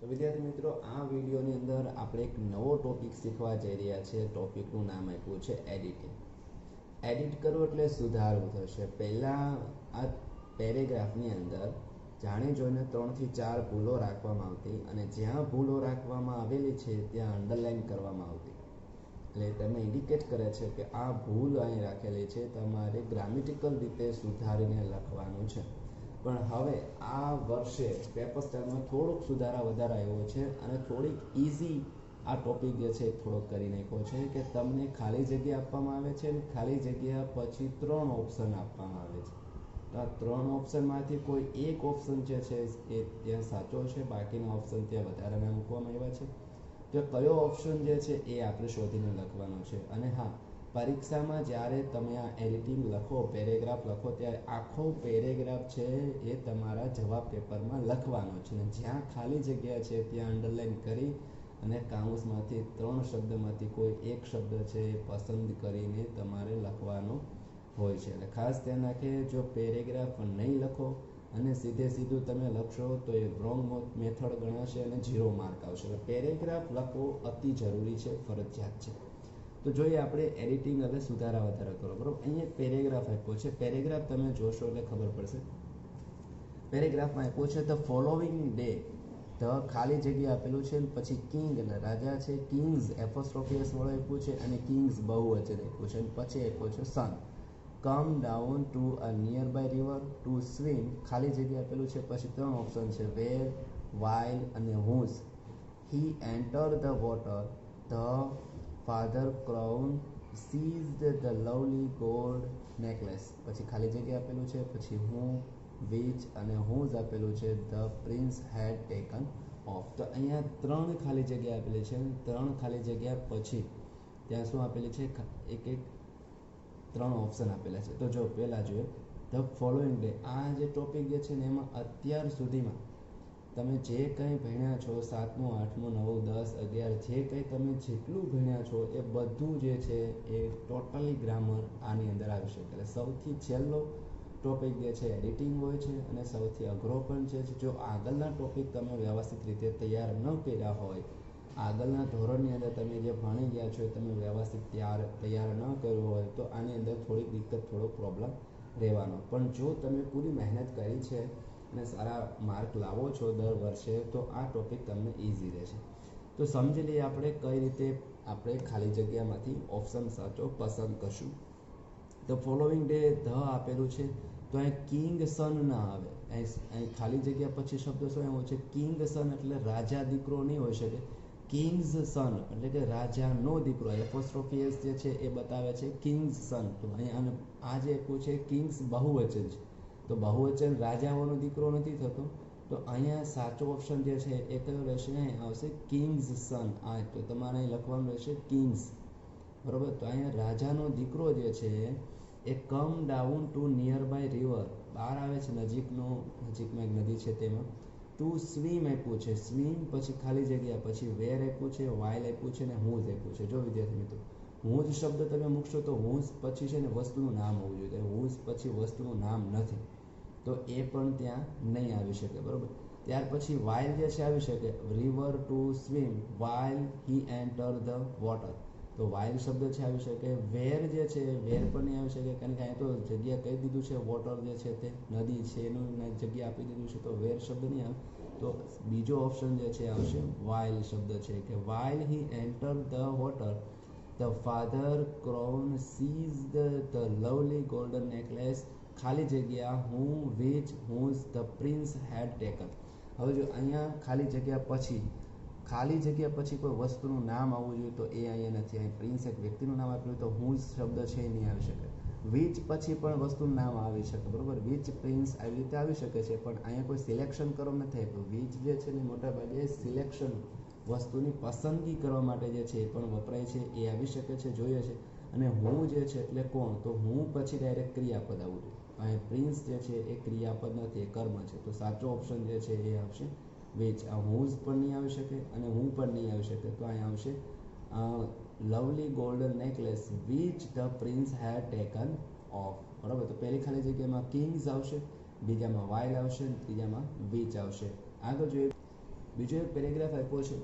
તો વિદ્યાર્થી મિત્રો, આ વિડીયોની અંદર આપણે એક નવો ટોપિક શીખવા જઈ રહ્યા છીએ. ટોપિકનું નામ આપ્યું છે એડિટિંગ. એડિટ કરવું એટલે સુધારવું થશે. પહેલાં આ પેરેગ્રાફની અંદર જાણી જોઈને 3 થી 4 ભૂલો રાખવામાં આવતી અને જ્યાં ભૂલો રાખવામાં આવેલી છે ત્યાં અંડરલાઈન કરવામાં આવતી. એટલે તમે ઇન્ડિકેટ કરે છે કે આ ભૂલ અહીં રાખેલી છે, તમારે ગ્રામેટિકલ રીતે સુધારીને લખવાનું છે. પણ હવે આ વર્ષે પેપર સ્ટાઇલમાં થોડોક સુધારા વધારા આવ્યો છે અને થોડીક ઇઝી આ ટોપિક જે છે થોડોક કરી નાખ્યો છે કે તમને ખાલી જગ્યા આપવામાં આવે છે અને ખાલી જગ્યા પછી 3 ઓપ્શન આપવામાં આવે છે. આ 3 ઓપ્શનમાંથી કોઈ એક ઓપ્શન જે છે એ ત્યાં સાચો છે, બાકીના ઓપ્શન ત્યાં વધારાના મૂકવામાં આવ્યા છે. તો કયો ઓપ્શન જે છે એ આપણે શોધીને લખવાનો છે. અને હા, પરીક્ષામાં જ્યારે તમે આ એડિટિંગ લખો, પેરેગ્રાફ લખો, ત્યારે આખો પેરેગ્રાફ છે એ તમારા જવાબ પેપરમાં લખવાનો છે અને જ્યાં ખાલી જગ્યા છે ત્યાં અંડરલાઈન કરી અને કાઉન્સમાંથી 3 શબ્દમાંથી કોઈ એક શબ્દ છે એ પસંદ કરીને તમારે લખવાનો હોય છે. એટલે ખાસ ધ્યાન રાખે, જો પેરેગ્રાફ નહીં લખો અને સીધું તમે લખશો તો એ રોંગ મેથડ ગણાશે અને 0 માર્ક આવશે. એટલે પેરેગ્રાફ લખવો અતિ જરૂરી છે, ફરજિયાત છે. તો જોઈએ આપણે એડિટિંગ હવે સુધારા વધારા કરો. બરાબર, અહીંયા પેરેગ્રાફ આપ્યો છે. પેરેગ્રાફ તમે જોશો એટલે ખબર પડશે. પેરેગ્રાફમાં આપ્યો છે ધ ફોલોવિંગ ડે, ધ ખાલી જગ્યા આપેલું છે, પછી કિંગ એટલે રાજા છે, કિંગ્સ એપોસ્ટ્રોફી એસ વાળો આપ્યું છે અને કિંગ્સ બહુવચન આપ્યું છે. અને પછી આપ્યો છે son. Come down to a nearby river to swim, ખાલી જગ્યા આપેલું છે, પછી 3 ઓપ્શન છે વેર, વાઇલ અને whose. He enter the water, the father crown seized the lovely gold necklace, પછી ખાલી જગ્યા આપેલું છે, પછી હું, વિચ અને હુઝ આપેલું છે, the prince had taken of. તો અહીંયા 3 ખાલી જગ્યા આપેલી છે. 3 ખાલી જગ્યા પછી ત્યાં શું આપેલી છે, એક 3 ઓપ્શન આપેલા છે. તો જો પહેલાં જોઈએ ધ ફોલોઈંગ ડે. આ જે ટોપિક જે છે ને એમાં અત્યાર સુધીમાં તમે જે કંઈ ભણ્યા છો, 7મું 8મું 9 10 11 જે કંઈ તમે જેટલું ભણ્યા છો એ બધું જે છે એ ટોટલી ગ્રામર આની અંદર આવી શકે. એટલે સૌથી છેલ્લો ટોપિક જે છે એડિટિંગ હોય છે અને સૌથી અઘરો પણ છે. જો આગળના ટોપિક તમે વ્યવસ્થિત રીતે તૈયાર ન કર્યા હોય, આગળના ધોરણની અંદર તમે જે ભણી ગયા છો એ તમે વ્યવસ્થિત તૈયાર ન કર્યું હોય તો આની અંદર થોડીક દિક્કત, થોડો પ્રોબ્લેમ રહેવાનો. પણ જો તમે પૂરી મહેનત કરી છે અને સારા માર્ક લાવો છો દર વર્ષે, તો આ ટોપિક તમને ઇઝી રહેશે. તો સમજી લઈએ આપણે કઈ રીતે આપણે ખાલી જગ્યામાંથી ઓપ્શન સાચો પસંદ કરશું. ધ ફોલોઈંગ ડે ધ આપેલું છે તો અહીં કિંગ સન ના આવે. અહીં ખાલી જગ્યા પછી શબ્દ શું એવો છે, કિંગ સન એટલે રાજા દીકરો નહીં હોઈ શકે. કિંગ્સ સન એટલે કે રાજાનો દીકરો. એપોસ્ટ્રોફી એસ જે છે એ બતાવે છે કિંગ્સ સન. તો અહીંયા આ જે આપ્યું છે કિંગ્સ બહુવચન છે, તો બહુવચન રાજાઓનો દીકરો નથી થતો. તો અહીંયા સાચો ઓપ્શન જે છે એ કયો રહેશે, આવશે કિંગ્સ સન. આ તો તમારે અહીં લખવાનું રહેશે કિંગ્સ. બરોબર, તો અહીંયા રાજાનો દીકરો જે છે એ come down to nearby river, બહાર આવે છે, નજીકમાં એક નદી છે તેમાં. ટુ સ્વિમ આપ્યું છે, સ્વિમ પછી ખાલી જગ્યા પછી વેર આપ્યું છે, વાઇલ આપ્યું છે અને હુઝ આપ્યું છે. જો વિદ્યાર્થી મિત્રો, હુઝ શબ્દ તમે મૂકશો તો હુઝ પછી છે ને વસ્તુનું નામ હોવું જોઈએ. હુઝ પછી વસ્તુનું નામ નથી તો એ પણ ત્યાં નહીં આવી શકે. બરાબર, ત્યાર પછી વાઇલ જે છે આવી શકે, river to swim while he enter the water. તો વાઇલ શબ્દ છે આવી શકે. વેર જે છે વેર પણ નહીં આવી શકે, કારણ કે અહીં તો જગ્યા કહી દીધું છે, વોટર જે છે તે નદી છે એનું જગ્યા આપી દીધું છે, તો વેર શબ્દ નહીં આવે. તો બીજો ઓપ્શન જે છે આવશે વાઇલ શબ્દ છે કે while he enter the water the father crown seized the lovely golden necklace, ખાલી જગ્યા હું, which, whose, the prince had taken. હવે જો અહીંયા ખાલી જગ્યા પછી કોઈ વસ્તુનું નામ આવવું જોઈએ તો એ અહીંયા નથી. અહીં પ્રિન્સ એક વ્યક્તિનું નામ આપ્યું તો હુઝ શબ્દ છે એ નહીં આવી શકે. વિચ પછી પણ વસ્તુનું નામ આવી શકે. બરાબર, વિચ, પ્રિન્સ આવી રીતે આવી શકે છે, પણ અહીંયા કોઈ સિલેક્શન કરવા નથી આપ્યું. વિચ જે છે ને મોટા ભાગે સિલેક્શન, વસ્તુની પસંદગી કરવા માટે જે છે એ પણ વપરાય છે, એ આવી શકે છે, જોઈએ છે. અને હું જે છે એટલે કોણ, તો હું પછી ડાયરેક્ટ ક્રિયાપદ આવવું જોઈએ. અહીં પ્રિન્સ જે છે એ ક્રિયાપદ નથી, એ કર્મ છે. તો સાચો ઓપ્શન જે છે એ આવશે વિચ. આ હુઝ પણ નહીં આવી શકે અને હું પણ નહીં આવી શકે, તો અહીં આવશે lovely golden necklace which the prince had taken of. બરાબર, તો પહેલી ખાલી જગ્યામાં કિંગ્સ આવશે, બીજામાં વાઇલ આવશે, ત્રીજામાં વિચ આવશે. આગળ જોઈએ બીજો એક પેરેગ્રાફ આપ્યો છે,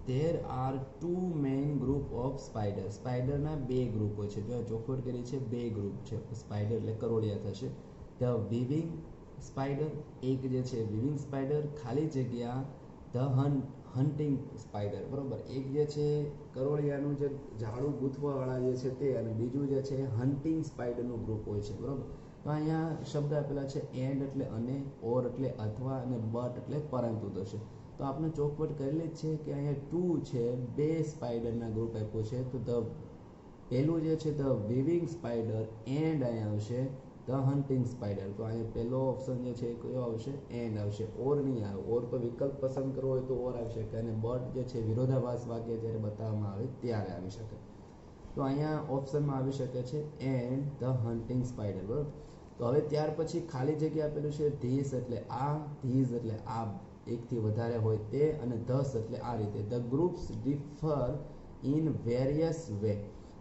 there are two main group of spider. સ્પાઈડરના બે ગ્રુપ હોય છે. જો ચોખવટ કરી છે, બે ગ્રુપ છે. સ્પાઈડર એટલે કરોળિયા થશે. ધ વિવિંગ સ્પાઈડર, એક જે છે વિવિંગ સ્પાઈડર, ખાલી જગ્યા ધ હન્ટિંગ સ્પાઈડર. બરોબર, એક જે છે કરોળિયાનું જે ઝાડું ગૂંથવાવાળા જે છે તે, અને બીજું જે છે હન્ટિંગ સ્પાઈડરનું ગ્રુપ હોય છે. બરોબર, તો અહીંયા શબ્દ આપેલા છે એન્ડ એટલે અને, ઓર એટલે અથવા, અને બટ એટલે પરંતુ થશે. તો આપણે ચોખવટ કરેલી જ છે કે અહીંયા ટુ છે, બે સ્પાઈડરના ગ્રુપ આપ્યો છે. તો ધ પહેલું જે છે ધ વિવિંગ સ્પાઈડર, એન્ડ અહીંયા આવશે ધ હન્ટિંગ સ્પાઈડર. તો અહીંયા પહેલો ઓપ્શન જે છે કયો આવશે? એન્ડ આવશે. ઓર નહીં આવે. ઓર તો વિકલ્પ પસંદ કરવો હોય તો ઓર આવી શકે, અને બટ જે છે વિરોધાભાસ વાક્ય જ્યારે બતાવવામાં આવે ત્યારે આવી શકે. તો અહીંયા ઓપ્શનમાં આવી શકે છે એન્ડ ધ હન્ટિંગ સ્પાઈડર. બરાબર, તો હવે ત્યાર પછી ખાલી જગ્યા આપેલું છે ધીસ એટલે આ, ધીઝ એટલે આ, એકથી વધારે હોય તે, અને ધસ એટલે આ રીતે. The groups differ in various way.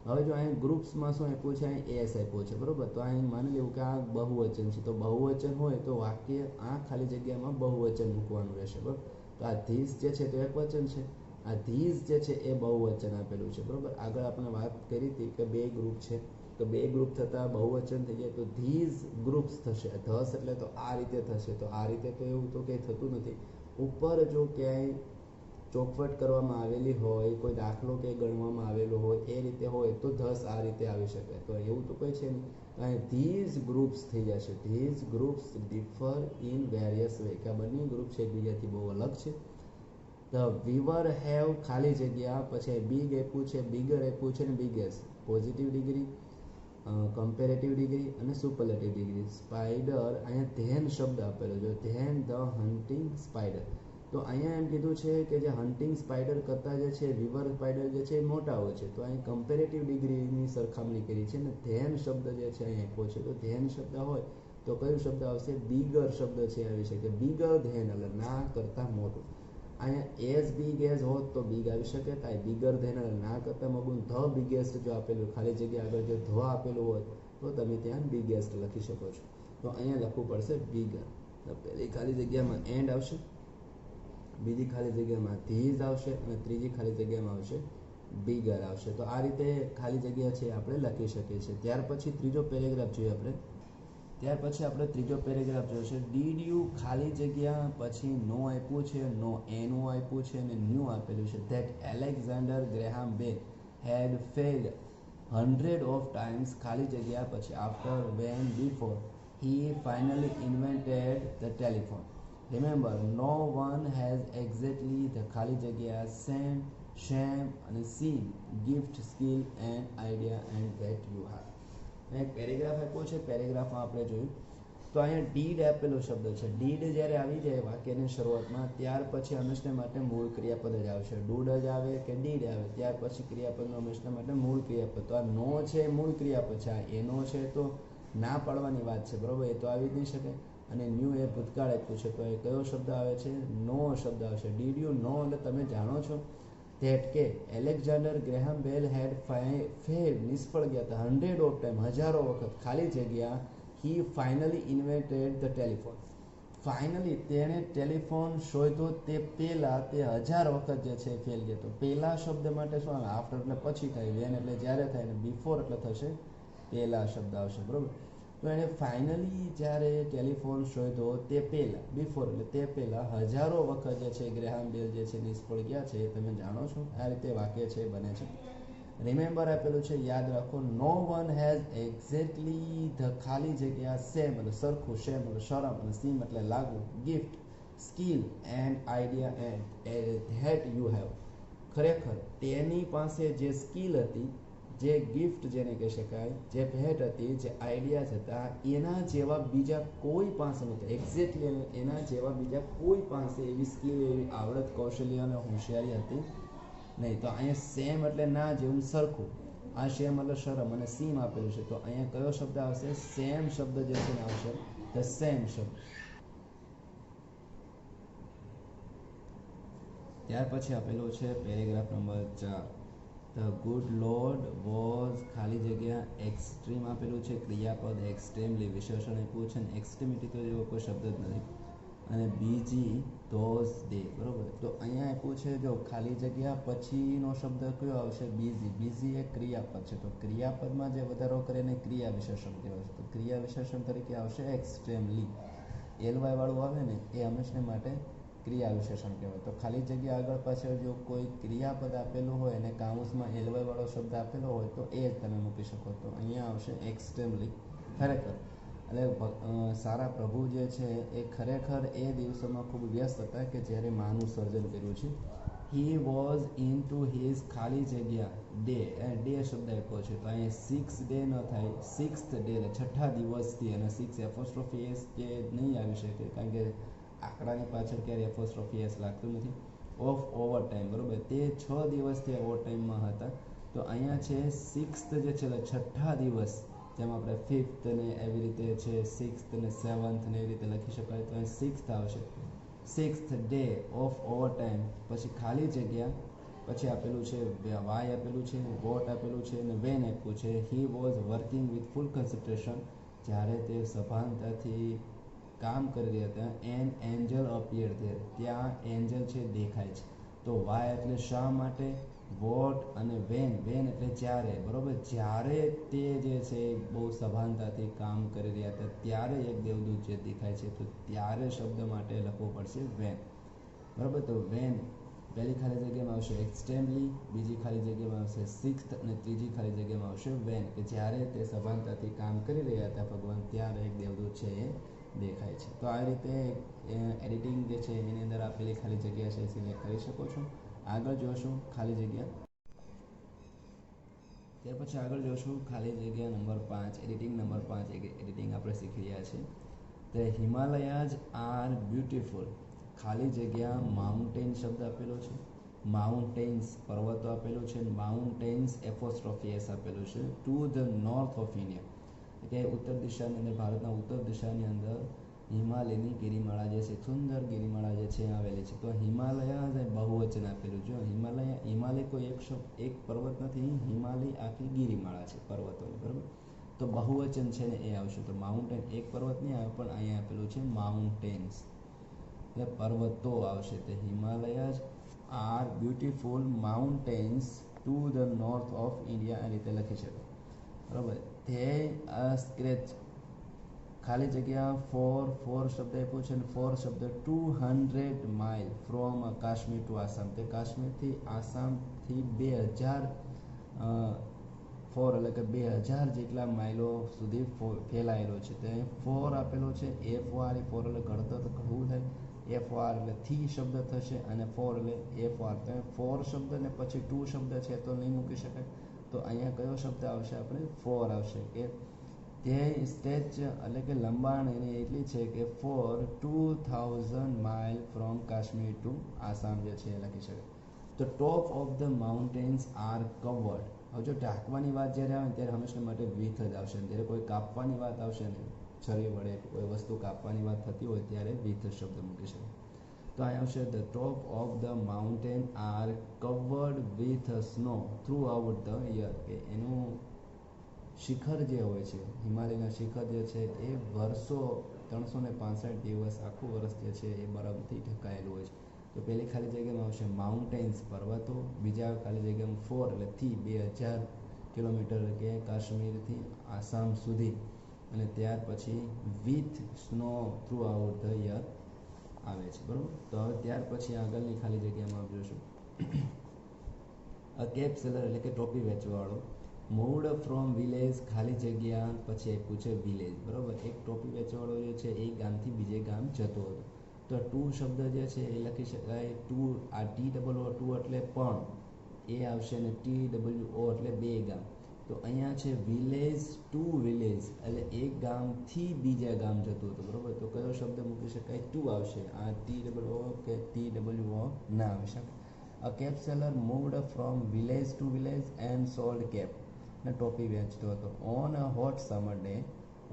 હવે જો અહીં ગ્રુપ્સમાં શું આપ્યું છે? અહીં એસ આપ્યો છે. બરોબર, તો અહીં માની લેવું કે આ બહુવચન છે. તો બહુવચન હોય તો વાક્ય આ ખાલી જગ્યામાં બહુવચન મૂકવાનું રહેશે. બરોબર, તો આ ધીસ જે છે તો એક વચન છે, આ ધીઝ જે છે એ બહુવચન આપેલું છે. બરોબર, આગળ આપણે વાત કરી હતી કે બે ગ્રુપ છે, તો બે ગ્રુપ થતાં બહુવચન થઈ જાય તો ધીઝ ગ્રુપ્સ થશે. ધસ એટલે તો આ રીતે થશે. તો આ રીતે તો એવું તો કંઈ થતું નથી. ઉપર જો ક્યાંય ચોખવટ કરવામાં આવેલી હોય, કોઈ દાખલો કે ગણવામાં આવેલો હોય, એ રીતે હોય તો ધસ આ રીતે આવી શકે. તો એવું તો કોઈ છે નહીં. અહીં ધીઝ ગ્રુપ્સ થઈ જશે. These groups differ in various way, કે આ બંને ગ્રુપ છે એકબીજાથી બહુ અલગ છે. ધ વીવર હેવ ખાલી જગ્યા, પછી બિગ આપ્યું છે, બિગર આપ્યું છે, ને biggest, positive degree, comparative degree અને સુપરલેટિવ ડિગ્રી. સ્પાઈડર અહીંયા ધેન શબ્દ આપેલો છે, ધેન ધ હન્ટિંગ સ્પાઈડર. તો અહીંયા એમ કીધું છે કે જે હન્ટિંગ સ્પાઈડર કરતાં જે છે વીવર સ્પાઈડર જે છે એ મોટા હોય છે. તો અહીં કમ્પેરેટિવ ડિગ્રીની સરખામણી કરી છે, ને ધેન શબ્દ જે છે અહીં આપ્યો છે. તો ધેન શબ્દ હોય તો કયો શબ્દ આવશે? બિગર શબ્દ છે આવી શકે. બિગર ધેન એટલે ના કરતાં મોટું. અહીંયા એઝ બિગ એઝ હોત તો બિગ આવી શકે. ત્યાં બિગર ધેન એટલે ના કરતાં મોટું. ધ બિગેસ્ટ જો આપેલું ખાલી જગ્યા આગળ જો ધ આપેલું હોય તો તમે ત્યાં બિગેસ્ટ લખી શકો છો. તો અહીંયા લખવું પડશે બિગર. તો પહેલી ખાલી જગ્યામાં એન્ડ આવશે, બીજી ખાલી જગ્યામાં ધીઝ આવશે, અને ત્રીજી ખાલી જગ્યામાં આવશે બિગર આવશે. તો આ રીતે ખાલી જગ્યા છે આપણે લખી શકીએ છીએ. ત્યાર પછી ત્રીજો પેરેગ્રાફ જોઈએ આપણે. ત્યાર પછી આપણે ત્રીજો પેરેગ્રાફ જોઈશે. ડીડ યુ ખાલી જગ્યા, પછી નો આપ્યું છે, નો એનું આપ્યું છે, અને ન્યૂ આપેલું છે. That Alexander Graham Bell had failed 100 of times ખાલી જગ્યા, પછી after, when, before he finally invented the telephone. Remember, no one has exactly the ખાલી જગ્યા same, shame અને seen, gift, skill and idea and that you have. એક paragraph આપ્યો છે. પેરેગ્રાફમાં આપણે જોયું તો અહીંયા ડીડ આપેલો શબ્દ છે. ડીડ જ્યારે આવી જાય વાક્યની શરૂઆતમાં, ત્યાર પછી હંમેશા માટે મૂળ ક્રિયાપદ જ આવશે. ડૂડ જ આવે કે ડીડ આવે, ત્યાર પછી ક્રિયાપદનું હંમેશા માટે મૂળ ક્રિયાપદ. તો આ નો છે મૂળ ક્રિયાપદ છે, આ એનો છે તો ના પાડવાની વાત છે. બરોબર, એ તો આવી જ નહીં શકે. અને ન્યૂ એ ભૂતકાળ આપ્યું છે, તો એ કયો શબ્દ આવે છે? નો શબ્દ આવશે. ડીડ યુ નો એટલે તમે જાણો છો ધેટ કે Alexander Graham Bell had failed નિષ્ફળ ગયા હતા 100 of time હજારો વખત ખાલી જગ્યા he finally invented the telephone. Finally તેણે ટેલિફોન શોધ્યો તે પહેલાં તે 1000 વખત જે છે ફેલ ગયો. તો પહેલા શબ્દ માટે શું આવે? આફ્ટર એટલે પછી થાય, વેન એટલે જ્યારે થાય, અને બિફોર એટલે થશે પહેલા શબ્દ આવશે. બરાબર, તો એણે ફાઇનલી જ્યારે ટેલિફોન શોધ્યો તે પહેલાં, બિફોર એટલે તે પહેલાં હજારો વખત જે છે ગ્રેહામ બેલ જે છે નિષ્ફળ ગયા છે. તમે જાણો છો આ રીતે વાક્ય છે બને છે. રિમેમ્બર આપેલું છે, યાદ રાખો. નો વન હેઝ એક્ઝેક્ટલી ધ ખાલી જગ્યા સેમ એટલે સરખું, શેમ એટલે શરમ, અને સીમ એટલે લાગુ, gift, skill and idea and that you have. ખરેખર તેની પાસે જે સ્કિલ હતી, જે ગિફ્ટ જેને કહી શકાય, જે ભેટ હતી, જે આઈડિયાઝ હતા, એના જેવા બીજા કોઈ પાસે નહોતા. એક્ઝેક્ટલી એના જેવા બીજા કોઈ પાસે એવી સ્કિલ, એવી આવડત, કૌશલ્ય અને હોશિયારી હતી નહીં. તો અહીંયા સેમ એટલે ના જેવું, સરખું. આ સેમ એટલે શરમ, અને સીમ આપેલું છે. તો અહીંયા કયો શબ્દ આવશે? સેમ શબ્દ જે છે આવશે, ધ સેમ શબ્દ. ત્યાર પછી આપેલું છે paragraph number 4. The good lord was ખાલી જગ્યા એક્સ્ટ્રીમ આપેલું છે. ક્રિયાપદ એક્સ્ટ્રીમલી વિશેષણ આપ્યું છે. એક્સ્ટ્રીમિટી તો એવો કોઈ શબ્દ જ નથી. અને બીજી ધોઝ ડે, બરોબર. તો અહીંયા આપ્યું છે જો ખાલી જગ્યા પછીનો શબ્દ કયો આવશે? બીઝી. બીઝી એ ક્રિયાપદ છે, તો ક્રિયાપદમાં જે વધારો કરે એને ક્રિયા વિશેષણ કહેવાય છે. તો ક્રિયા વિશેષણ તરીકે આવશે એક્સ્ટ્રીમલી. એલવાય વાળું આવે ને એ હંમેશા માટે ક્રિયા વિશેષણ કહેવાય. તો ખાલી જગ્યા આગળ પાછળ જો કોઈ ક્રિયાપદ આપેલું હોય અને કાઉન્સમાં એલવાય વાળો શબ્દ આપેલો હોય તો એ જ તમે મૂકી શકો. તો અહીંયા આવશે એક્સ્ટ્રીમલી. ખરેખર એટલે સારા પ્રભુ જે છે એ ખરેખર એ દિવસોમાં ખૂબ વ્યસ્ત હતા કે જ્યારે માનું સર્જન કર્યું છે. He was in to his ખાલી જગ્યા ડે. ડે શબ્દ આપ્યો છે તો અહીંયા 6 ડે ન થાય, 6th ડે એટલે છઠ્ઠા દિવસથી. અને 6 એપોસ્ટ્રોફી એસ કે નહીં આવી શકે કારણ કે આંકડાની પાછળ ક્યારે એપોસ્ટ્રોફી એસ લાગતું નથી. ઓફ ઓવર ટાઈમ, બરોબર. તે 6 દિવસથી ઓવર ટાઈમમાં હતા. તો અહીંયા છે 6th જે છે એટલે છઠ્ઠા દિવસ, જેમ આપણે 5th ને એવી રીતે છે 6th ને 7th ને એવી રીતે લખી શકાય. તો અહીં 6th આવશે. 6th day of over time, પછી ખાલી જગ્યા, પછી આપેલું છે વાય આપેલું છે, વોટ આપેલું છે અને વેન આપ્યું છે. He was working with full concentration, જ્યારે તે સભાનતાથી કામ કરી રહ્યા હતા. એન એન્જલ અપિયર ધેર, ત્યાં એન્જલ છે દેખાય છે. તો વાય એટલે શા માટે, વોટ અને વેન. વેન એટલે જ્યારે, બરોબર. જ્યારે તે જે છે બહુ સભાનતાથી કામ કરી રહ્યા હતા ત્યારે એક દેવદૂત જે દેખાય છે. તો ત્યારે શબ્દ માટે લખવો પડશે વેન, બરોબર. તો વેન પહેલી ખાલી જગ્યામાં આવશે એક્સ્ટ્રીમલી, બીજી ખાલી જગ્યામાં આવશે 6th અને ત્રીજી ખાલી જગ્યામાં આવશે વેન, કે જ્યારે તે સભાનતાથી કામ કરી રહ્યા હતા ભગવાન ત્યારે એક દેવદૂત છે એ દેખાય છે. તો આ રીતે એડિટિંગ જે છે એની અંદર આપેલી ખાલી જગ્યા છે સિલેક્ટ કરી શકો છો. આગળ જોશું ખાલી જગ્યા. ત્યાર પછી આગળ જોશું ખાલી જગ્યા નંબર 5, એડિટિંગ નંબર 5. એડિટિંગ આપણે શીખી રહ્યા છીએ. The Himalayas are beautiful. ખાલી જગ્યા માઉન્ટેન શબ્દ આપેલો છે, માઉન્ટેન્સ પર્વતો આપેલું છે, માઉન્ટેન્સ એપોસ્ટ્રોફી એસ આપેલું છે. Two the north of India, કે ઉત્તર દિશાની અંદર, ભારતના ઉત્તર દિશાની અંદર હિમાલયની ગિરિમાળા જે છે, સુંદર ગિરિમાળા જે છે આવેલી છે. તો હિમાલયા બહુવચન આપેલું છે. હિમાલય કોઈ એક પર્વત નથી, હિમાલય આખી ગિરિમાળા છે પર્વતોની, બરાબર. તો બહુવચન છે ને એ આવશે. તો માઉન્ટેન એક પર્વત નહીં આવે પણ અહીંયા આપેલું છે માઉન્ટેન્સ એટલે પર્વતો આવશે. તે Himalayas are beautiful mountains to the north of India, આ રીતે લખી શકાય, બરાબર. ધે સ્ક્રેચ ખાલી જગ્યા ફોર શબ્દ આપ્યો છે અને ફોર શબ્દ 200 mile from Kashmir to Assam. તે કાશ્મીરથી આસામથી 2000 ફોર એટલે કે 2000 જેટલા માઇલો સુધી ફેલાયેલો છે. તે ફોર આપેલો છે. FOR ફોર એટલે ઘડતર ઘડવું થાય, FOR એટલે થી શબ્દ થશે અને ફોર એટલે FOR. તો ફોર શબ્દ ને પછી ટુ શબ્દ છે તો નહીં મૂકી શકાય. તો અહીંયા કયો શબ્દ આવશે? આપણે ફોર આવશે. કે તે સ્ટેચ એટલે કે લંબાણ એની એટલી છે કે for 2000 mile from Kashmir to Assam જે છે એ લખી શકાય. તો top of the mountains are covered. હવે જો ઢાંકવાની વાત જ્યારે આવે ત્યારે હંમેશા માટે વિથ જ આવશે. જ્યારે કોઈ કાપવાની વાત આવશે ને, છરી વડે કોઈ વસ્તુ કાપવાની વાત થતી હોય ત્યારે વિથ શબ્દ મૂકી શકાય. તો અહીં આવશે the top of the mountain are covered with snow throughout the year. કે એનું શિખર જે હોય છે, હિમાલયના શિખર જે છે એ વર્ષો 365 દિવસ આખું વર્ષ જે છે એ બરફથી ઢંકાયેલું હોય છે. તો પહેલી ખાલી જગ્યામાં આવશે માઉન્ટેન્સ પર્વતો, બીજા ખાલી જગ્યામાં ફોર એટલે થી 2000 કિલોમીટર કે કાશ્મીરથી આસામ સુધી, અને ત્યાર પછી with snow throughout the year આવે છે, બરાબર. તો હવે ત્યાર પછી આગળની ખાલી જગ્યામાં જોશું અ કેપ સેલર એટલે કે ટોપી વેચવાવાળો. મૂવડ ફ્રોમ વિલેજ, ખાલી જગ્યા પછી આપ્યું છે વિલેજ, બરાબર. એક ટોપી વેચવાવાળો જે છે એ ગામથી બીજે ગામ જતો હતો. તો ટુ શબ્દ જે છે એ લખી શકાય ટુ. આ TOO ટુ એટલે પણ એ આવશે અને TWO એટલે બે ગામ. તો અહીંયા છે વિલેજ ટુ વિલેજ એટલે એક ગામથી બીજા ગામ જતું હતું, બરાબર. તો કયો શબ્દ મૂકી શકાય? ટુ આવશે. આ TOO કે TWO ના આવી શકે. A cap seller moved from village to village and sold cap. ને ટોપી વેચતો હતો. On a hot summer day,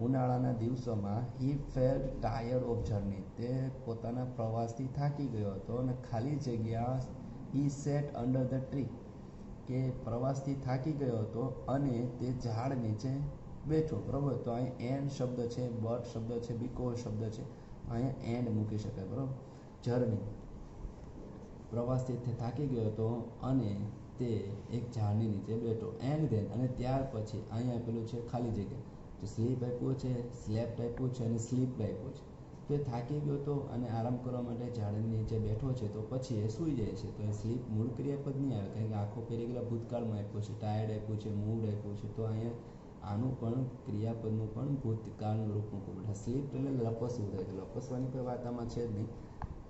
ઉનાળાના દિવસોમાં he felt tired of journey. તે પોતાના પ્રવાસથી થાકી ગયો હતો અને ખાલી જગ્યા he sat under the tree. કે પ્રવાસથી થાકી ગયો હતો અને તે ઝાડ નીચે બેઠો, બરાબર. તો અહીં એન્ડ શબ્દ છે, બટ શબ્દ છે, બીકોઝ શબ્દ છે. અહીંયા એન્ડ મૂકી શકાય, બરાબર. જર્ની, પ્રવાસથી તે થાકી ગયો હતો અને તે એક ઝાડની નીચે બેઠો. એન્ડ ધેન, અને ત્યાર પછી અહીંયા આપેલું છે ખાલી જગ્યા. તો સ્લીપ આપ્યું છે, સ્લેપ્ટ આપ્યું છે અને સ્લીપ આપ્યું છે. તો એ થાકી ગયો હતો અને આરામ કરવા માટે ઝાડની નીચે બેઠો છે, તો પછી એ સૂઈ જાય છે. તો એ સ્લીપ મૂળ ક્રિયાપદ નહીં આવે, કારણ કે આખો પેરેગ્રાફ ભૂતકાળમાં આપ્યો છે. ટાયર્ડ આપ્યું છે, મૂડ આપ્યું છે, તો અહીંયા આનું પણ ક્રિયાપદનું પણ ભૂતકાળનું રૂપ મૂકવું પડે. સ્લીપ એટલે લપસવું થાય, તો લપસવાની કોઈ વાત આમાં છે જ નહીં.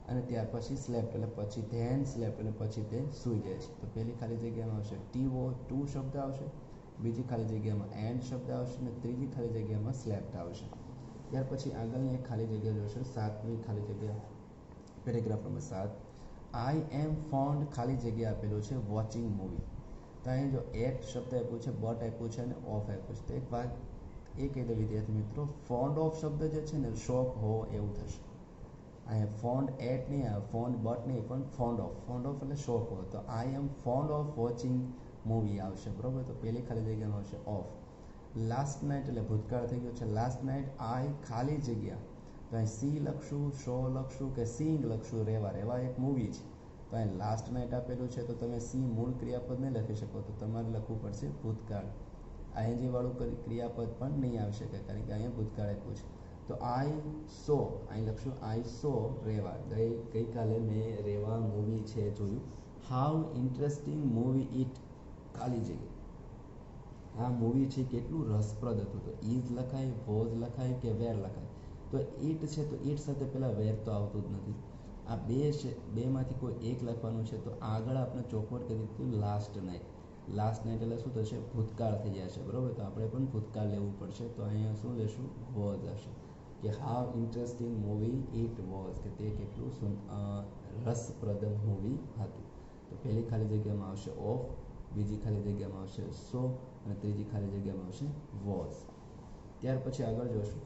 અને ત્યાર પછી સ્લેપ્ટ એટલે પછી ધેન સ્લેપ્ટ એટલે પછી તે સૂઈ જાય છે. તો પહેલી ખાલી જગ્યામાં આવશે ટુ શબ્દ આવશે, બીજી ખાલી જગ્યામાં એન્ડ શબ્દ આવશે અને ત્રીજી ખાલી જગ્યામાં સ્લેપ્ટ આવશે. ત્યાર પછી આગળની એક ખાલી જગ્યા જોશે, 7મી ખાલી જગ્યા, પેરેગ્રાફ નંબર 7. આઈ એમ ફોન્ડ ખાલી જગ્યા આપેલું છે વોચિંગ મૂવી. તો અહીં જો એટ શબ્દ આપ્યું છે, બટ આપ્યું છે અને ઓફ આપ્યું છે. તો એક વાત એ કહી દો વિદ્યાર્થી મિત્રો, ફોન્ડ ઓફ શબ્દ જે છે ને શોખ હો એવું થશે. અહીંયા ફોન્ડ એટ નહીં આવે, ફોન્ડ બટ નહીં, પણ ફોન્ડ ઓફ એટલે શોખ હોય. તો આઈ એમ ફોન્ડ ઓફ વોચિંગ મૂવી આવશે, બરાબર. તો પહેલી ખાલી જગ્યામાં આવશે ઓફ. લાસ્ટ નાઇટ એટલે ભૂતકાળ થઈ ગયો છે. લાસ્ટ નાઇટ આઈ ખાલી જગ્યા, તો અહીં સી લખશું, શો લખશું કે સિંગ લખશું, રેવા એક મૂવી છે. તો અહીં લાસ્ટ નાઇટ આપેલું છે, તો તમે સી મૂળ ક્રિયાપદ નહીં લખી શકો, તો તમારે લખવું પડશે ભૂતકાળ. આઈએનજી વાળું ક્રિયાપદ પણ નહીં આવી શકે, કારણ કે અહીંયા ભૂતકાળ આપ્યું છે. તો આઈ સો, અહીં લખશું આઈ સો રેવા. ગઈકાલે મેં રેવા મૂવી છે જોયું. હાઉ ઇન્ટરેસ્ટિંગ મૂવી ઇટ, ખાલી જગ્યા. આ મૂવી છે કેટલું રસપ્રદ હતું. તો ઇઝ લખાય, વોઝ લખાય કે વેર લખાય. તો ઇટ છે, તો ઇટ સાથે પહેલાં વેર તો આવતું જ નથી. આ બે છે, બેમાંથી કોઈ એક લખવાનું છે. તો આગળ આપણે ચોખવટ કરી દીધું લાસ્ટ નાઇટ. લાસ્ટ નાઇટ એટલે શું થશે, ભૂતકાળ થઈ જશે, બરાબર. તો આપણે પણ ભૂતકાળ લેવું પડશે. તો અહીંયા શું લેશું, વોઝ હશે, કે how interesting movie it was, કે તે કેટલું રસપ્રદ મૂવી હતું. તો પહેલી ખાલી જગ્યામાં આવશે ઓફ, બીજી ખાલી જગ્યામાં આવશે સો અને ત્રીજી ખાલી જગ્યામાં આવશે વોઝ. ત્યાર પછી આગળ જોશું,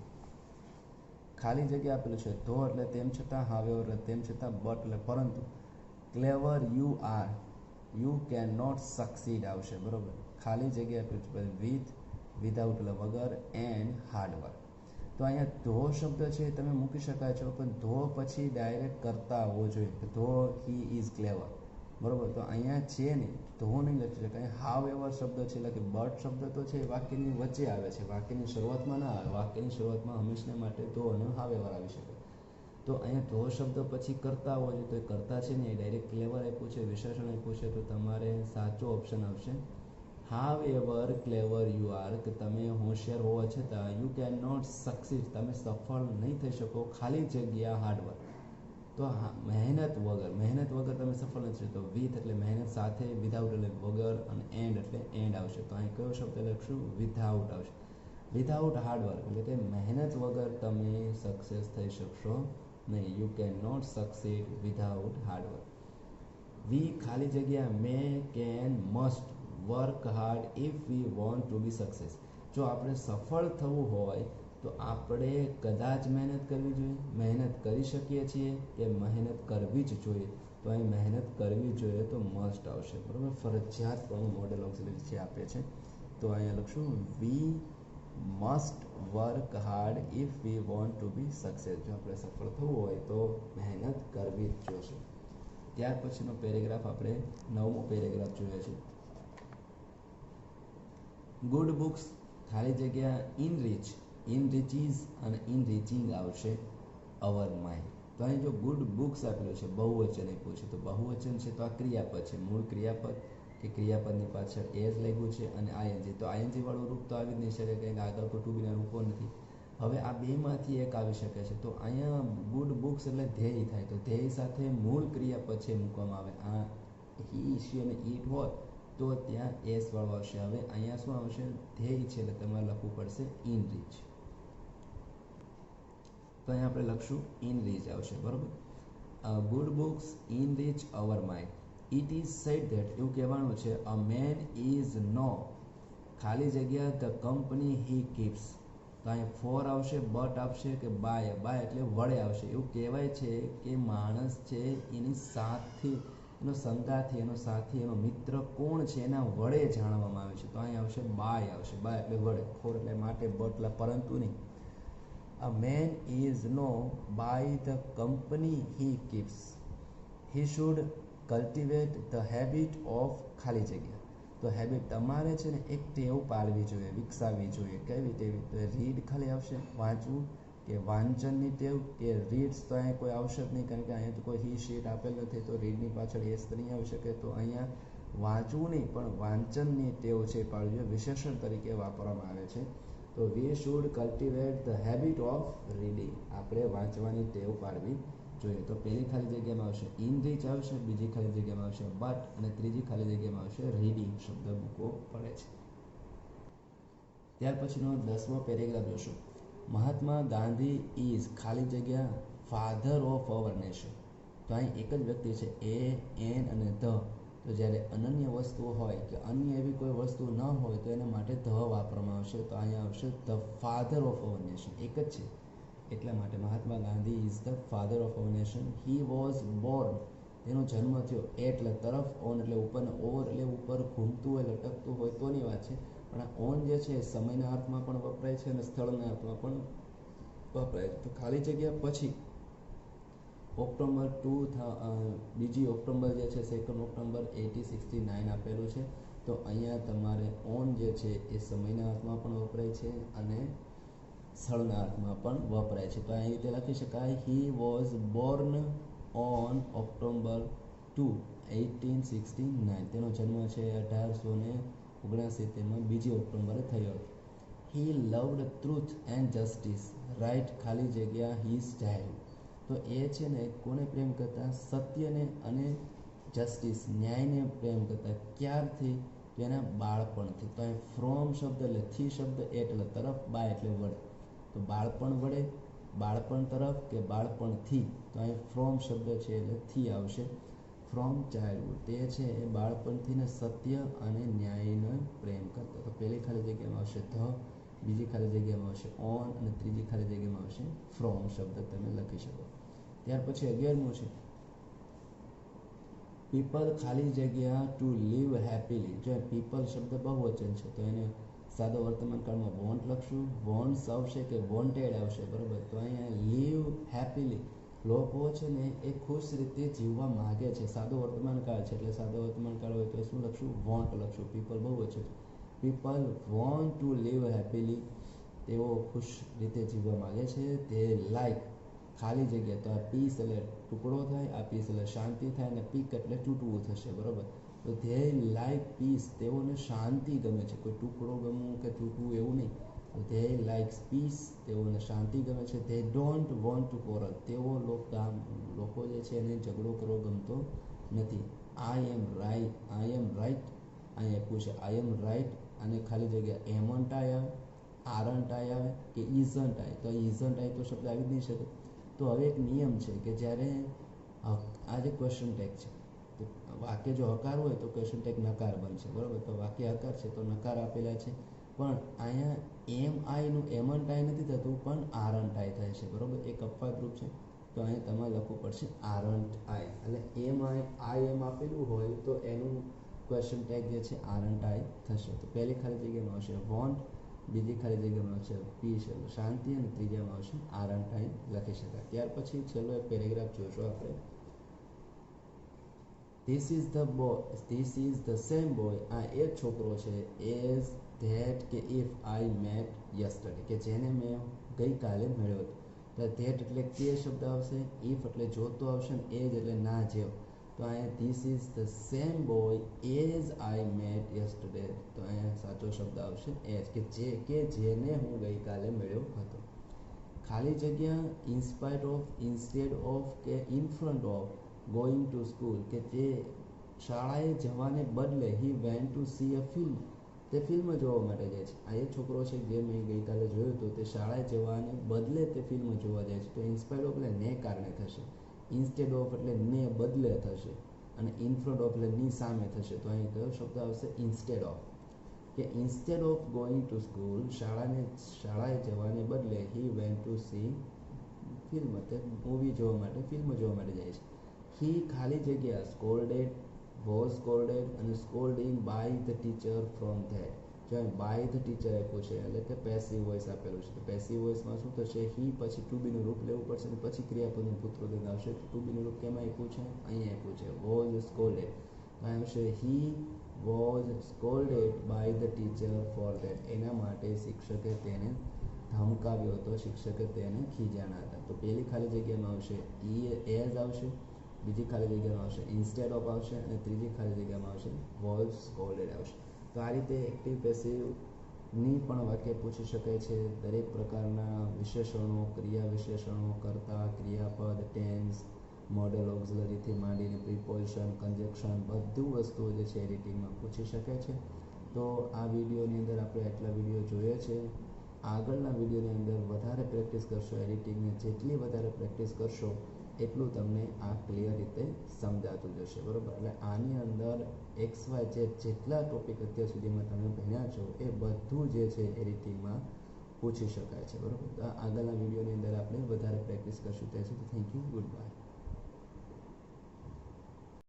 ખાલી જગ્યા આપેલું છે ધો એટલે તેમ છતાં, હાવેવર એટલે તેમ છતાં, બટ એટલે પરંતુ, clever you are, you can not succeed આવશે, બરાબર. ખાલી જગ્યા આપેલું છે વિથ, વિધાઉટ એટલે વગર, એન્ડ હાર્ડવર્ક. તો અહીંયા ધો શબ્દ છે તમે મૂકી શકાય છો, પણ ધો પછી ડાયરેક્ટ કરતા આવવો જોઈએ. ધો હી ઇઝ ક્લેવર, બરાબર. તો અહીંયા છે નહીં, ધો નહીં લખી શકાય. હાવ એવર શબ્દ છે, એટલે કે બટ શબ્દ તો છે વાક્યની વચ્ચે આવે છે, વાક્યની શરૂઆતમાં ના આવે. વાક્યની શરૂઆતમાં હંમેશા માટે ધો અને હાવ એવર આવી શકે. તો અહીંયા ધો શબ્દ પછી કરતા આવવો જોઈએ, તો એ કરતા છે ને, એ ડાયરેક્ટ ક્લેવર આપ્યું છે, વિશેષણ આપ્યું છે. તો તમારે સાચો ઓપ્શન આવશે હાવ એવર ક્લેવર યુ આર, કે તમે હોશિયાર હોવા છતાં યુ કેન નોટ સક્સીડ, તમે સફળ નહીં થઈ શકો, ખાલી જગ્યા હાર્ડવર્ક. તો મહેનત વગર તમે સફળ નથી. તો વિથ એટલે મહેનત સાથે, વિધાઉટ એટલે વગર અને એન્ડ એટલે એન્ડ આવશે. તો અહીં કયો શબ્દ લખશું, વિધાઉટ આવશે. વિધાઉટ હાર્ડવર્ક એટલે કે મહેનત વગર તમે સક્સેસ થઈ શકશો નહીં. You can not succeed without hard work. We ખાલી જગ્યા may, can, must work hard if we want to be success. જો આપણે સફળ થવું હોય તો આપણે કદાચ મહેનત કરવી જોઈએ, મહેનત કરી શકીએ છીએ કે મહેનત કરવી જ જોઈએ. તો અહીં મહેનત કરવી જોઈએ, તો મસ્ટ આવશે, બરાબર. ફરજિયાતપણું મોડેલ ઓક્સિલરી છે આપે છે. તો અહીંયા લખશું we must work hard if we want to be success. જો આપણે સફળ થવું હોય તો મહેનત કરવી જ જોશે. ત્યાર પછીનો પેરેગ્રાફ આપણે 9મો પેરેગ્રાફ જોઈએ છે. ગુડ બુક્સ ખાલી જગ્યા ઇનરીચ, ઇનરીચીઝ અને ઇનરીચિંગ આવશે અવર માઇન્ડ. તો અહીં જો ગુડ બુક્સ આપેલું છે, બહુવચન આપ્યું છે. તો બહુવચન છે તો આ ક્રિયાપદ છે, મૂળ ક્રિયાપદ કે ક્રિયાપદની પાછળ એઝ લાગ્યું છે અને આઈએનજી. તો આઈએનજી વાળું રૂપ તો આવી જ નહીં શકે, કંઈક આગળ તો ટુ બીના રૂપો નથી. હવે આ બેમાંથી એક આવી શકે છે. તો અહીંયા ગુડ બુક્સ એટલે ધ્યેય થાય, તો ધ્યેય સાથે મૂળ ક્રિયાપદ છે મૂકવામાં આવે. આ હી, શી અને ઈટ હોત તો ત્યાં એસ વાળો આવશે. હવે અહીંયા શું આવશે, ધ્યેય છે એટલે તમારે લખવું પડશે ઇનરીચ. તો અહીંયા આપણે લખશું ઇનરીચ આવશે, બરાબર. Good books enrich our mind. It is said that, એવું કહેવાનું છે, અ મેન ઇઝ નો ખાલી જગ્યા ધ કંપની હી કીપ્સ. તો અહીંયા ફોર આવશે, બટ આવશે કે બાય એટલે વડે આવશે. એવું કહેવાય છે કે માણસ છે એની સાથે, એનો સંગાથી, એનો સાથી, એનો મિત્ર કોણ છે એના વડે જાણવામાં આવે છે. તો અહીંયા આવશે બાય આવશે, બાય એટલે વડે. ફોર એટલે માટે, બટ એટલે પરંતુ નહીં. A man is known by the company he keeps. He should cultivate the habit of ખાલી જગ્યા. તો હેબિટ તમારે છે ને એક ટેવ પાડવી જોઈએ, વિકસાવવી જોઈએ. કેવી ટેવ? તો રીડ ખાલી આવશે, વાંચવું, કે વાંચનની ટેવ, કે રીડ્સ તો અહીંયા કોઈ આવશે જ નહીં, કારણ કે અહીંયા તો કોઈ હી શીટ આપેલ નથી, તો રીડની પાછળ એસ તો નહીં આવી શકે. તો અહીંયા વાંચવું નહીં પણ વાંચનની ટેવ છે પાડવી જોઈએ, વિશેષણ તરીકે વાપરવામાં આવે છે. તો we should cultivate the habit of reading. આપણે વાંચવાની ટેવ પાડવી જોઈએ. તો પહેલી ખાલી જગ્યામાં આવશે ઇન રીચ આવશે, બીજી ખાલી જગ્યામાં આવશે બટ, અને ત્રીજી ખાલી જગ્યામાં આવશે રીડિંગ શબ્દ મૂકવો પડે છે. ત્યાર પછીનો 10મો પેરેગ્રાફ જોશું. મહાત્મા ગાંધી ઇઝ ખાલી જગ્યા ફાધર ઓફ અવર નેશન. તો અહીં એક જ વ્યક્તિ છે, એ, એન અને ધ. તો જ્યારે અનન્ય વસ્તુઓ હોય કે અન્ય એવી કોઈ વસ્તુ ન હોય તો એના માટે ધ વાપરવામાં આવશે. તો અહીંયા આવશે the father of our nation, એક જ છે એટલા માટે Mahatma Gandhi is the father of our nation. He was born, તેનો જન્મ થયો. એટલે તરફ, ઓન એટલે ઉપર, ને ઓવર એટલે ઉપર ઘૂમતું હોય, લટકતું હોય તોની વાત છે. પણ આ ઓન જે છે સમયના અર્થમાં પણ વપરાય છે અને સ્થળના અર્થમાં પણ વપરાય છે. તો ખાલી જગ્યા પછી ઓક્ટોબર બીજી ઓક્ટોબર જે છે 2 ઓક્ટોબર 1869 આપેલું છે. તો અહીંયા તમારે ઓન જે છે એ સમયના અર્થમાં પણ વપરાય છે અને સ્થળના અર્થમાં પણ વપરાય છે. તો આ રીતે લખી શકાય, he was born on October 2, 1869. તેનો જન્મ છે 1869માં બીજી ઓક્ટોબરે થયો. He loved truth and justice, write ખાલી જગ્યા હિઝ ચાઇલ્ડ. તો એ છે ને કોને પ્રેમ કરતા? સત્યને અને જસ્ટિસ, ન્યાયને પ્રેમ કરતા. ક્યારથી? તો એના બાળપણથી. તો અહીં ફ્રોમ શબ્દ એટલે થી શબ્દ, એટલે તરફ, બાય એટલે વડે. તો બાળપણ વડે, બાળપણ તરફ કે બાળપણથી. તો અહીં ફ્રોમ શબ્દ છે એટલે થી આવશે. ફ્રોમ ચાઇલ્ડહુડ, તે છે એ બાળપણથી ને સત્ય અને ન્યાયનો પ્રેમ કરતો. તો પહેલી ખાલી જગ્યામાં આવશે ધ, બીજી ખાલી જગ્યામાં આવશે ઓન, અને ત્રીજી ખાલી જગ્યામાં આવશે ફ્રોમ શબ્દ તમે લખી શકો. ત્યાર પછી 11મું છે પીપલ ખાલી જગ્યા ટુ લીવ હેપીલી. જો પીપલ શબ્દ બહુવચન છે તો એને સાદો વર્તમાન કાળમાં વોન્ટ લખશું, વોન્ટ્સ આવશે કે વોન્ટેડ આવશે, બરોબર. તો અહીંયા લીવ હેપીલી, લોકો છે ને એ ખુશ રીતે જીવવા માગે છે. સાદો વર્તમાન કાળ છે એટલે સાદો વર્તમાન કાળ હોય તો શું લખશું? વોન્ટ લખશું. પીપલ બહુવચન, people want to live happily, તેઓ ખુશ રીતે જીવવા માગે છે. તે લાઈક ખાલી જગ્યા, તો આ પીસ એટલે ટુકડો થાય, આ પીસ એટલે શાંતિ થાય, અને પીક એટલે તૂટવું થશે, બરોબર. તો ધે લાઈક પીસ, તેઓને શાંતિ ગમે છે, કોઈ ટુકડો ગમવું કે તૂટવું એવું નહીં. તો ધે લાઈક્સ પીસ, તેઓને શાંતિ ગમે છે. They don't want to coral, તેઓ લોકો જે છે એને ઝઘડો કરવો ગમતો નથી. આઈ એમ રાઈટ, અહીં આપ્યું છે આઈ એમ રાઈટ, અને ખાલી જગ્યા એમન્ટ આઈ આવે, આરન્ટ આઈ આવે કે ઇઝન્ટ આઈ. તો ઇઝન્ટ આઈ તો શબ્દ આવી જ નહીં શકે. તો હવે એક નિયમ છે કે જ્યારે આ જે ક્વેશ્ચન ટેગ છે, તો વાક્ય જો હકાર હોય તો ક્વેશ્ચન ટેગ નકાર બનશે, બરાબર. તો વાક્ય હકાર છે તો નકાર આપેલા છે, પણ અહીંયા એમ આઈનું એમન્ટ આઈ નથી થતું, પણ આરન્ટ આઈ થાય છે, બરાબર. એક અપવાદરૂપ છે. તો અહીંયા તમારે લખવું પડશે આરન્ટ આઈ, એટલે એમ આઈ એમ આપેલું હોય તો એનું ક્વેશ્ચન ટેગ જે છે આરન્ટ આઈ થશે. તો પહેલી ખાલી જગ્યામાં આવશે વોન્ટ, બીજી ખાલી જગ્યામાં આવશે પીસ એટલે શાંતિ, અને ત્રીજામાં આવશે આરન્ટ આઈ લખી શકાય. ત્યાર પછી છેલ્લો એક પેરેગ્રાફ જોઈશું આપણે. This is the same boy, આ એ જ છોકરો છે, એઝ ધેટ કે ઇફ આઈ મેટ યસ્ટરડે, કે જેને મેં ગઈકાલે મળ્યો હતો. તો ધેટ એટલે કે શબ્દ આવશે, ઇફ એટલે જોતો આવશે, ને એજ એટલે ના જેવ. તો અહીંયા this is the same boy as I met yesterday. તો અહીંયા સાચો શબ્દ આવશે એઝ, કે જેને હું ગઈકાલે મળ્યો હતો. ખાલી જગ્યા ઇન્સ્પાઇટ ઓફ, ઇન્સ્ટેડ ઓફ કે in front of going to school, કે તે શાળાએ જવાને બદલે he went to C a film, તે ફિલ્મ જોવા માટે જાય છે. આ એ છોકરો છે જે મેં ગઈકાલે જોયું હતું, તે શાળાએ જવાને બદલે તે ફિલ્મ જોવા જાય છે. તો ઇન્સ્પાઇટ ઓફ એટલે ને કારણે થશે, ઇન્સ્ટેડ ઓફ એટલે ને બદલે થશે, અને ઇન ફ્રન્ટ ઓફ એટલે ની સામે થશે. તો અહીં કયો શબ્દ આવશે? ઇન્સ્ટેડ ઓફ, કે instead of going to school, શાળાએ જવાને બદલે he went to C film, તે મૂવી જોવા માટે, ફિલ્મ જોવા માટે જાય છે. હી ખાલી જગ્યા સ્કોલ્ડેડ, વોઝ સ્કોલ્ડેડ અને scolding by the teacher from that, જ્યાં બાય ધ ટીચર આપ્યું છે એટલે કે પેસિવ વોઇસ આપેલું છે. તો પેસિવ વોઇસમાં શું થશે, હી પછી ટુ બીનું રૂપ લેવું પડશે અને પછી ક્રિયાપદનું પુત્રોદય આવશે. ટુ બીનું રૂપ કેમાં આપ્યું છે, અહીંયા આપ્યું છે, વોઝ સ્કોલ્ડેડ. તો આવશે he was scolded by the teacher for that. એના માટે શિક્ષકે તેને ધમકાવ્યો હતો, શિક્ષકે તેને ખીજાણા હતા. તો પહેલી ખાલી જગ્યામાં આવશે એઝ આવશે, બીજી ખાલી જગ્યામાં આવશે ઇન્સ્ટેડ ઓફ આવશે અને ત્રીજી ખાલી જગ્યામાં આવશે વોઝ સ્કોલ્ડેડ આવશે. તો આ રીતે એક્ટિવ પેસિવની પણ વાક્ય પૂછી શકાય છે. દરેક પ્રકારના વિશેષણો, ક્રિયા વિશેષણો, કર્તા, ક્રિયાપદ, ટેન્સ, મોડેલ ઓક્ઝિલરીથી માંડીને પ્રિપોઝિશન, કન્જક્શન બધું વસ્તુઓ જે છે એડિટિંગમાં પૂછી શકે છે. તો આ વિડીયોની અંદર આપણે આટલા વિડીયો જોઈએ છે. આગળના વિડીયોની અંદર વધારે પ્રેક્ટિસ કરશો એડિટિંગને. જેટલી વધારે પ્રેક્ટિસ કરશો એટલું તમને આ ક્લિયર રીતે સમજાતું જશે, બરાબર. એટલે આની અંદર XYZ જેટલા ટોપિક અત્યાર સુધીમાં તમે ભણ્યા છો એ બધું જે છે એડિટિંગમાં પૂછી શકાય છે, બરાબર. તો આગળના વિડીયોની અંદર આપણે વધારે પ્રેક્ટિસ કરશું. ત્યાં સુધી થેન્ક યુ, ગુડ બાય.